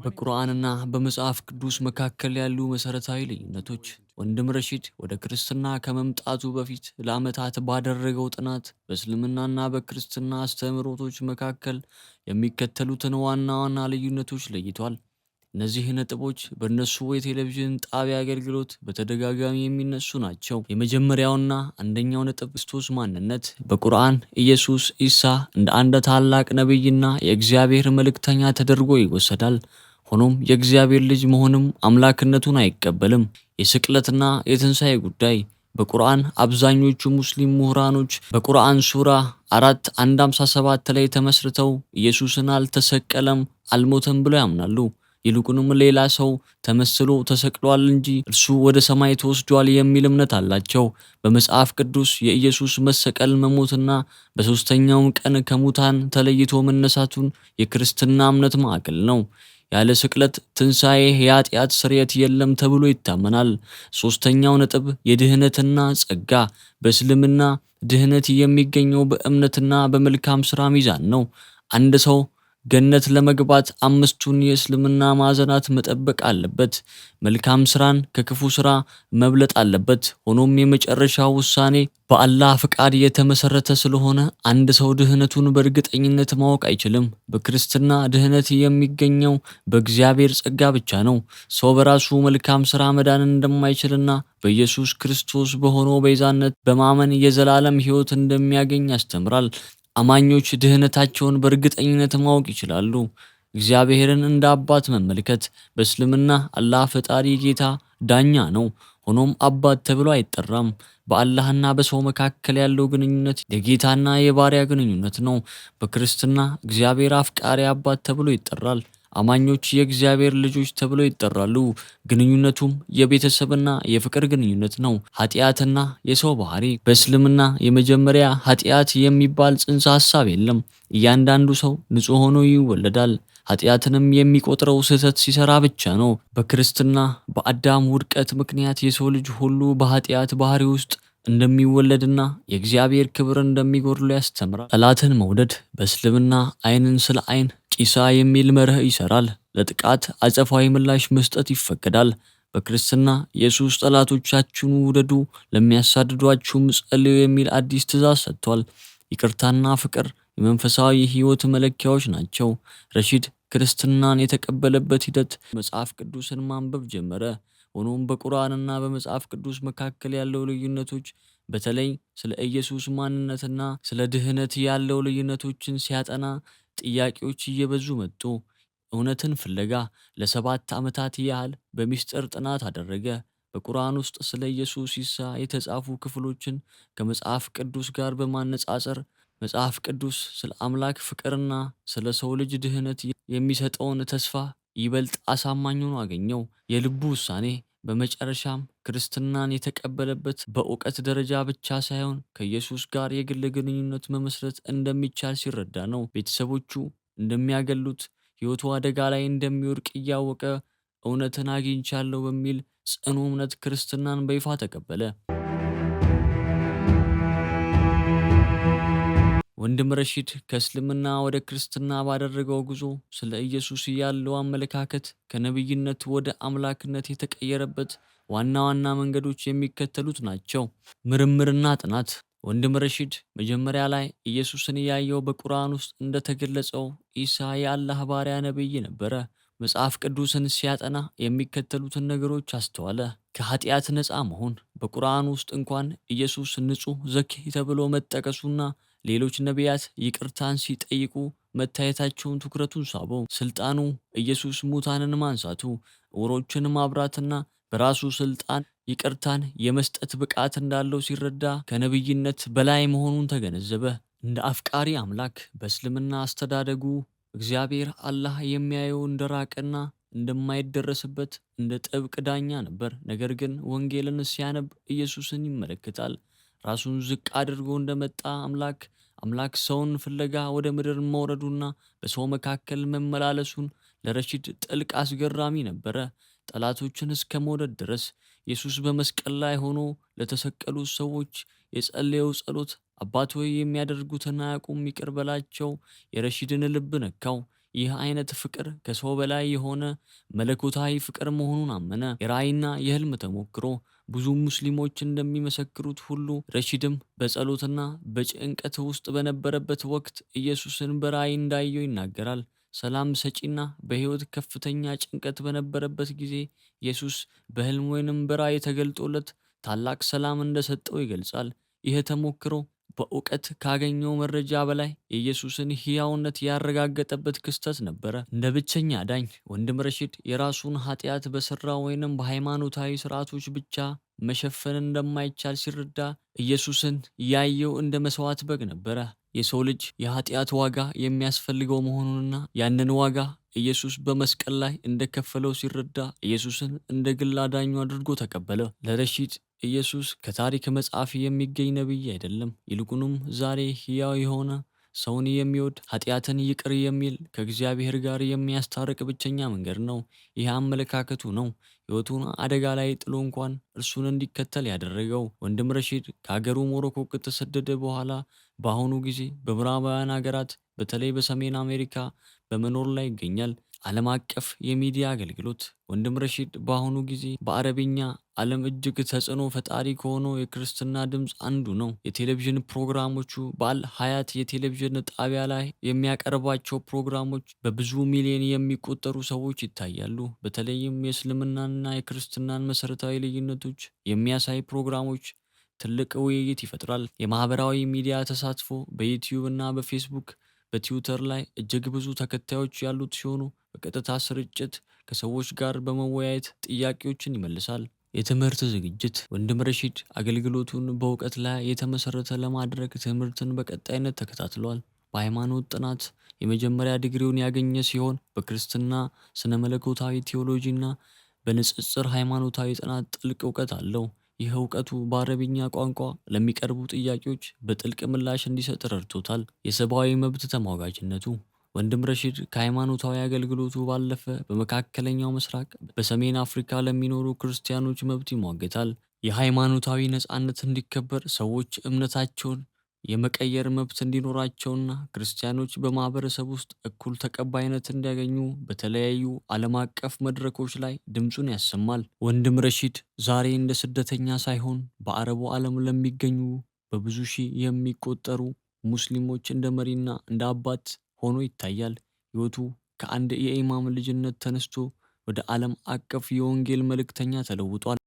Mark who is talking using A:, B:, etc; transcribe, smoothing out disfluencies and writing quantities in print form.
A: በቁርአንና በመጽሐፍ ቅዱስ መካከል ያሉ መሰረታዊ ልዩነቶች። ወንድም ረሺድ ወደ ክርስትና ከመምጣቱ በፊት ለዓመታት ባደረገው ጥናት በእስልምናና በክርስትና አስተምህሮቶች መካከል የሚከተሉትን ዋና ዋና ልዩነቶች ለይቷል። እነዚህ ነጥቦች በእነሱ የቴሌቪዥን ጣቢያ አገልግሎት በተደጋጋሚ የሚነሱ ናቸው። የመጀመሪያውና አንደኛው ነጥብ ክርስቶስ ማንነት። በቁርአን ኢየሱስ ኢሳ እንደ አንድ ታላቅ ነቢይና የእግዚአብሔር መልእክተኛ ተደርጎ ይወሰዳል። ሆኖም የእግዚአብሔር ልጅ መሆንም አምላክነቱን አይቀበልም። የስቅለትና የትንሣኤ ጉዳይ። በቁርአን አብዛኞቹ ሙስሊም ምሁራኖች በቁርአን ሱራ 4:157 ላይ ተመስርተው ኢየሱስን አልተሰቀለም፣ አልሞተም ብለው ያምናሉ። ይልቁንም ሌላ ሰው ተመስሎ ተሰቅሏል እንጂ እርሱ ወደ ሰማይ ተወስዷል የሚል እምነት አላቸው። በመጽሐፍ ቅዱስ የኢየሱስ መሰቀል፣ መሞትና በሦስተኛውም ቀን ከሙታን ተለይቶ መነሳቱን የክርስትና እምነት ማዕከል ነው። ያለ ስቅለት ትንሣኤ የኃጢአት ስርየት የለም ተብሎ ይታመናል። ሦስተኛው ነጥብ የድህነትና ጸጋ። በእስልምና ድህነት የሚገኘው በእምነትና በመልካም ሥራ ሚዛን ነው። አንድ ሰው ገነት ለመግባት አምስቱን የእስልምና ማዕዘናት መጠበቅ አለበት። መልካም ስራን ከክፉ ስራ መብለጥ አለበት። ሆኖም የመጨረሻው ውሳኔ በአላህ ፍቃድ የተመሰረተ ስለሆነ አንድ ሰው ድህነቱን በእርግጠኝነት ማወቅ አይችልም። በክርስትና ድህነት የሚገኘው በእግዚአብሔር ጸጋ ብቻ ነው። ሰው በራሱ መልካም ስራ መዳን እንደማይችልና በኢየሱስ ክርስቶስ በሆነው ቤዛነት በማመን የዘላለም ሕይወት እንደሚያገኝ ያስተምራል። አማኞች ድህነታቸውን በእርግጠኝነት ማወቅ ይችላሉ። እግዚአብሔርን እንደ አባት መመልከት። በእስልምና አላህ ፈጣሪ፣ ጌታ፣ ዳኛ ነው። ሆኖም አባት ተብሎ አይጠራም። በአላህና በሰው መካከል ያለው ግንኙነት የጌታና የባሪያ ግንኙነት ነው። በክርስትና እግዚአብሔር አፍቃሪ አባት ተብሎ ይጠራል። አማኞች የእግዚአብሔር ልጆች ተብለው ይጠራሉ። ግንኙነቱም የቤተሰብና የፍቅር ግንኙነት ነው። ኃጢአትና የሰው ባህሪ። በእስልምና የመጀመሪያ ኃጢአት የሚባል ጽንሰ ሐሳብ የለም። እያንዳንዱ ሰው ንጹሕ ሆኖ ይወለዳል። ኃጢአትንም የሚቆጥረው ስህተት ሲሰራ ብቻ ነው። በክርስትና በአዳም ውድቀት ምክንያት የሰው ልጅ ሁሉ በኃጢአት ባህሪ ውስጥ እንደሚወለድና የእግዚአብሔር ክብር እንደሚጎድለው ያስተምራል። ጠላትን መውደድ። በእስልምና ዓይንን ስለ ዓይን ቂሳ የሚል መርህ ይሰራል። ለጥቃት አጸፋዊ ምላሽ መስጠት ይፈቀዳል። በክርስትና ኢየሱስ ጠላቶቻችሁን ውደዱ፣ ለሚያሳድዷችሁም ጸልዩ የሚል አዲስ ትእዛዝ ሰጥቷል። ይቅርታና ፍቅር የመንፈሳዊ ሕይወት መለኪያዎች ናቸው። ረሺድ ክርስትናን የተቀበለበት ሂደት መጽሐፍ ቅዱስን ማንበብ ጀመረ። ሆኖም በቁርአንና በመጽሐፍ ቅዱስ መካከል ያለው ልዩነቶች በተለይ ስለ ኢየሱስ ማንነትና ስለ ድህነት ያለው ልዩነቶችን ሲያጠና ጥያቄዎች እየበዙ መጡ። እውነትን ፍለጋ ለ7 ዓመታት ያህል በሚስጥር ጥናት አደረገ። በቁርአን ውስጥ ስለ ኢየሱስ ኢሳ የተጻፉ ክፍሎችን ከመጽሐፍ ቅዱስ ጋር በማነጻጸር መጽሐፍ ቅዱስ ስለ አምላክ ፍቅርና ስለ ሰው ልጅ ድህነት የሚሰጠውን ተስፋ ይበልጥ አሳማኝ ሆኖ አገኘው። የልቡ ውሳኔ። በመጨረሻም ክርስትናን የተቀበለበት በእውቀት ደረጃ ብቻ ሳይሆን ከኢየሱስ ጋር የግል ግንኙነት መመስረት እንደሚቻል ሲረዳ ነው። ቤተሰቦቹ እንደሚያገሉት፣ ሕይወቱ አደጋ ላይ እንደሚወድቅ እያወቀ እውነትን አግኝቻለሁ በሚል ጽኑ እምነት ክርስትናን በይፋ ተቀበለ። ወንድም ረሺድ ከእስልምና ወደ ክርስትና ባደረገው ጉዞ ስለ ኢየሱስ ያለው አመለካከት ከነቢይነት ወደ አምላክነት የተቀየረበት ዋና ዋና መንገዶች የሚከተሉት ናቸው። ምርምርና ጥናት። ወንድም ረሺድ መጀመሪያ ላይ ኢየሱስን ያየው በቁርአን ውስጥ እንደተገለጸው ኢሳ የአላህ ባሪያ ነቢይ ነበረ። መጽሐፍ ቅዱስን ሲያጠና የሚከተሉትን ነገሮች አስተዋለ። ከኃጢአት ነፃ መሆን። በቁርአን ውስጥ እንኳን ኢየሱስ ንጹሕ ዘኪ ተብሎ መጠቀሱና ሌሎች ነቢያት ይቅርታን ሲጠይቁ መታየታቸውን ትኩረቱን ሳበው። ስልጣኑ ኢየሱስ ሙታንን ማንሳቱ፣ ዕውሮችን ማብራትና በራሱ ስልጣን ይቅርታን የመስጠት ብቃት እንዳለው ሲረዳ ከነቢይነት በላይ መሆኑን ተገነዘበ። እንደ አፍቃሪ አምላክ በእስልምና አስተዳደጉ እግዚአብሔር አላህ የሚያየው እንደራቀና እንደማይደረስበት እንደ ጥብቅ ዳኛ ነበር። ነገር ግን ወንጌልን ሲያነብ ኢየሱስን ይመለከታል። ራሱን ዝቅ አድርጎ እንደመጣ አምላክ ሰውን ፍለጋ ወደ ምድር መውረዱና በሰው መካከል መመላለሱን ለረሺድ ጥልቅ አስገራሚ ነበረ። ጠላቶችን እስከ መውደድ ድረስ። ኢየሱስ በመስቀል ላይ ሆኖ ለተሰቀሉት ሰዎች የጸለየው ጸሎት አባት ሆይ የሚያደርጉትን አያውቁም ይቅር በላቸው የረሺድን ልብ ነካው። ይህ አይነት ፍቅር ከሰው በላይ የሆነ መለኮታዊ ፍቅር መሆኑን አመነ። የራእይና የህልም ተሞክሮ ብዙ ሙስሊሞች እንደሚመሰክሩት ሁሉ ረሺድም በጸሎትና በጭንቀት ውስጥ በነበረበት ወቅት ኢየሱስን በራእይ እንዳየው ይናገራል። ሰላም ሰጪና በህይወት ከፍተኛ ጭንቀት በነበረበት ጊዜ ኢየሱስ በህልም ወይንም በራእይ ተገልጦለት ታላቅ ሰላም እንደሰጠው ይገልጻል። ይህ ተሞክሮ በእውቀት ካገኘው መረጃ በላይ የኢየሱስን ሕያውነት ያረጋገጠበት ክስተት ነበረ። እንደ ብቸኛ ዳኝ ወንድም ረሺድ የራሱን ኃጢአት በሥራ ወይንም በሃይማኖታዊ ሥርዓቶች ብቻ መሸፈን እንደማይቻል ሲረዳ ኢየሱስን ያየው እንደ መሥዋዕት በግ ነበረ። የሰው ልጅ የኃጢአት ዋጋ የሚያስፈልገው መሆኑንና ያንን ዋጋ ኢየሱስ በመስቀል ላይ እንደከፈለው ሲረዳ ኢየሱስን እንደ ግል አዳኙ አድርጎ ተቀበለ። ለረሺድ ኢየሱስ ከታሪክ መጽሐፍ የሚገኝ ነቢይ አይደለም። ይልቁንም ዛሬ ሕያው የሆነ ሰውን የሚወድ ኃጢአትን ይቅር የሚል ከእግዚአብሔር ጋር የሚያስታርቅ ብቸኛ መንገድ ነው። ይህ አመለካከቱ ነው ሕይወቱን አደጋ ላይ ጥሎ እንኳን እርሱን እንዲከተል ያደረገው። ወንድም ረሺድ ከሀገሩ ሞሮኮ ከተሰደደ በኋላ በአሁኑ ጊዜ በምዕራባውያን ሀገራት በተለይ በሰሜን አሜሪካ በመኖር ላይ ይገኛል። ዓለም አቀፍ የሚዲያ አገልግሎት ወንድም ረሺድ በአሁኑ ጊዜ በአረብኛ ዓለም እጅግ ተጽዕኖ ፈጣሪ ከሆነው የክርስትና ድምፅ አንዱ ነው። የቴሌቪዥን ፕሮግራሞቹ በአል ሀያት የቴሌቪዥን ጣቢያ ላይ የሚያቀርባቸው ፕሮግራሞች በብዙ ሚሊዮን የሚቆጠሩ ሰዎች ይታያሉ። በተለይም የእስልምናንና የክርስትናን መሠረታዊ ልዩነቶች የሚያሳይ ፕሮግራሞች ትልቅ ውይይት ይፈጥራል። የማህበራዊ ሚዲያ ተሳትፎ በዩቲዩብ እና በፌስቡክ በትዊተር ላይ እጅግ ብዙ ተከታዮች ያሉት ሲሆኑ በቀጥታ ስርጭት ከሰዎች ጋር በመወያየት ጥያቄዎችን ይመልሳል። የትምህርት ዝግጅት ወንድም ረሺድ አገልግሎቱን በእውቀት ላይ የተመሰረተ ለማድረግ ትምህርትን በቀጣይነት ተከታትሏል። በሃይማኖት ጥናት የመጀመሪያ ዲግሪውን ያገኘ ሲሆን በክርስትና ስነ መለኮታዊ ቴዎሎጂና በንጽጽር ሃይማኖታዊ ጥናት ጥልቅ እውቀት አለው። ይህ እውቀቱ በአረብኛ ቋንቋ ለሚቀርቡ ጥያቄዎች በጥልቅ ምላሽ እንዲሰጥ ረድቶታል። የሰብአዊ መብት ተሟጋጅነቱ ወንድም ረሺድ ከሃይማኖታዊ አገልግሎቱ ባለፈ በመካከለኛው ምስራቅ በሰሜን አፍሪካ ለሚኖሩ ክርስቲያኖች መብት ይሟገታል። የሃይማኖታዊ ነጻነት እንዲከበር፣ ሰዎች እምነታቸውን የመቀየር መብት እንዲኖራቸውና ክርስቲያኖች በማህበረሰብ ውስጥ እኩል ተቀባይነት እንዲያገኙ በተለያዩ ዓለም አቀፍ መድረኮች ላይ ድምፁን ያሰማል። ወንድም ረሺድ ዛሬ እንደ ስደተኛ ሳይሆን በአረቡ ዓለም ለሚገኙ በብዙ ሺህ የሚቆጠሩ ሙስሊሞች እንደ መሪና እንደ አባት ሆኖ ይታያል። ሕይወቱ ከአንድ የኢማም ልጅነት ተነስቶ ወደ ዓለም አቀፍ የወንጌል መልእክተኛ ተለውጧል።